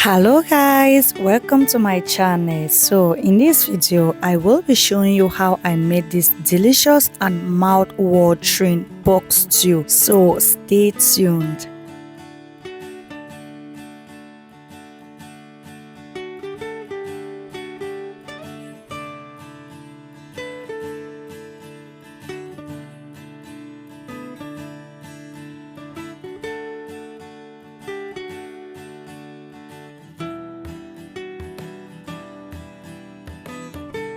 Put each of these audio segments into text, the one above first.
Hello guys, welcome to my channel. So in this video I will be showing you how I made this delicious and mouth-watering pork stew, so stay tuned.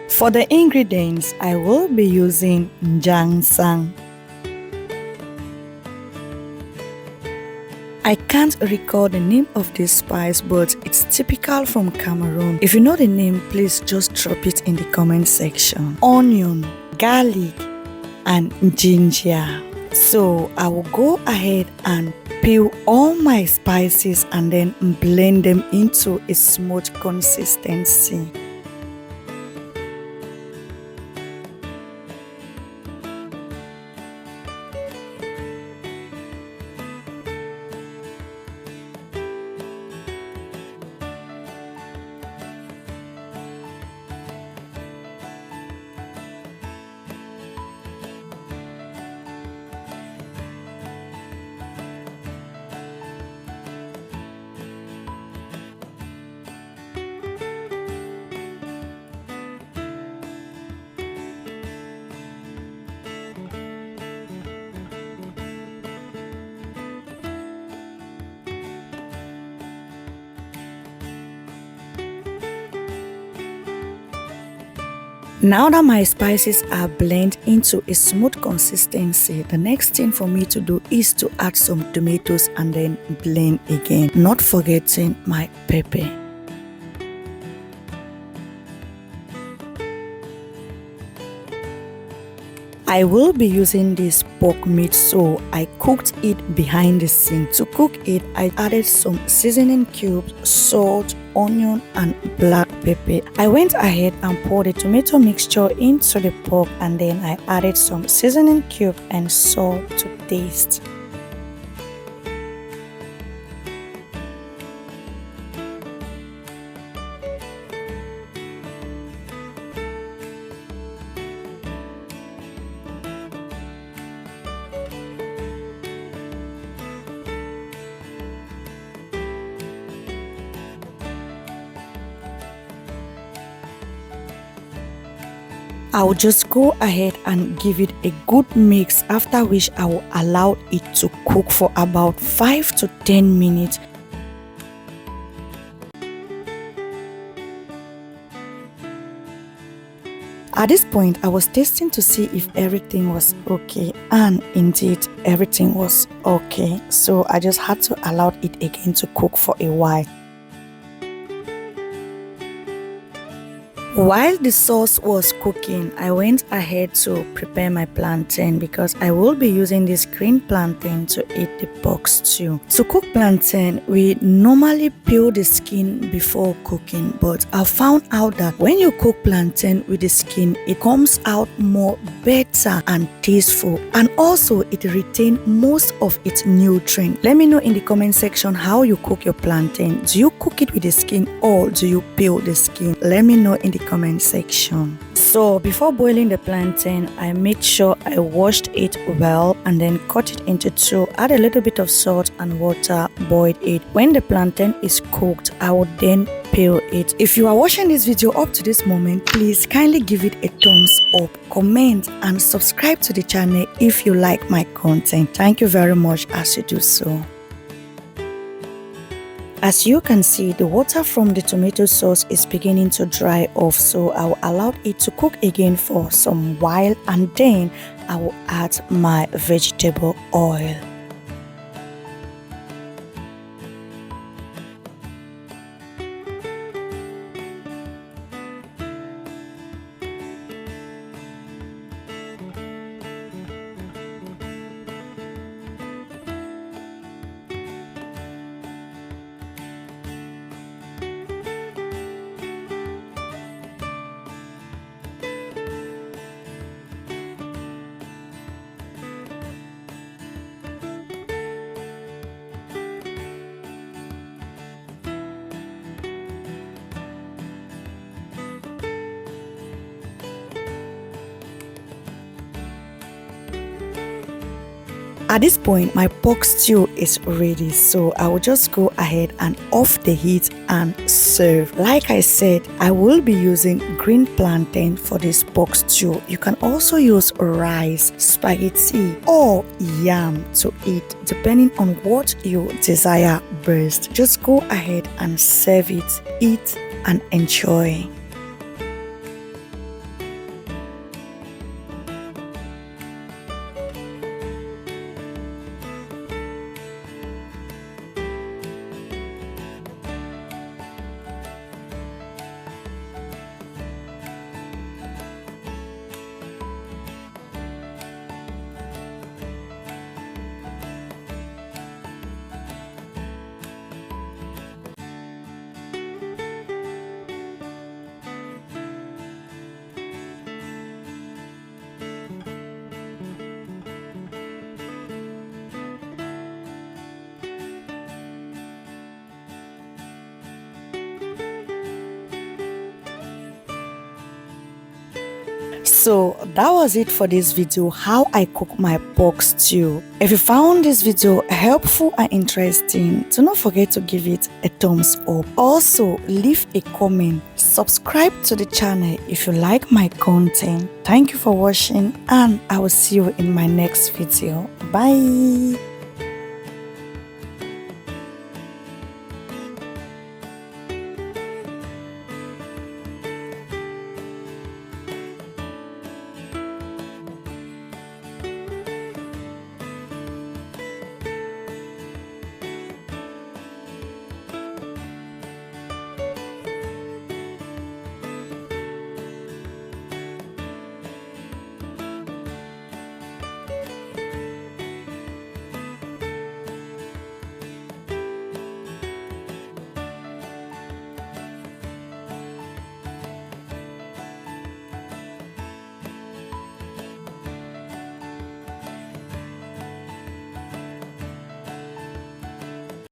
For the ingredients, I will be using ginseng. I can't recall the name of this spice, but it's typical from Cameroon. If you know the name, please just drop it in the comment section. Onion, garlic, and ginger. So I will go ahead and peel all my spices and then blend them into a smooth consistency. Now that my spices are blended into a smooth consistency, the next thing for me to do is to add some tomatoes and then blend again, not forgetting my pepper. I will be using this pork meat, so I cooked it behind the scene. To cook it, I added some seasoning cubes, salt, onion and black pepper. I went ahead and poured the tomato mixture into the pork, and then I added some seasoning cube and salt to taste. I'll just go ahead and give it a good mix, after which I will allow it to cook for about 5 to 10 minutes. At this point, I was testing to see if everything was okay, and indeed everything was okay. So I just had to allow it again to cook for a while. While the sauce was cooking, I went ahead to prepare my plantain because I will be using this green plantain to eat the pork stew. To cook plantain, we normally peel the skin before cooking, but I found out that when you cook plantain with the skin, it comes out more better and tasteful, and also it retains most of its nutrients. Let me know in the comment section how you cook your plantain. Do you cook it with the skin or do you peel the skin? Let me know in the comment section. So before boiling the plantain, I made sure I washed it well and then cut it into two, add a little bit of salt and water, boiled it. When the plantain is cooked, I would then peel it. If you are watching this video up to this moment, please kindly give it a thumbs up, comment and subscribe to the channel if you like my content. Thank you very much as you do so. As you can see, the water from the tomato sauce is beginning to dry off, so I will allow it to cook again for some while, and then I will add my vegetable oil. At this point, my pork stew is ready, so I will just go ahead and off the heat and serve. Like I said, I will be using green plantain for this pork stew. You can also use rice, spaghetti, or yam to eat, depending on what you desire best. Just go ahead and serve it, eat, and enjoy. So that was it for this video, how I cook my pork stew. If you found this video helpful and interesting, do not forget to give it a thumbs up. Also, leave a comment, subscribe to the channel if you like my content. Thank you for watching, and I will see you in my next video. Bye.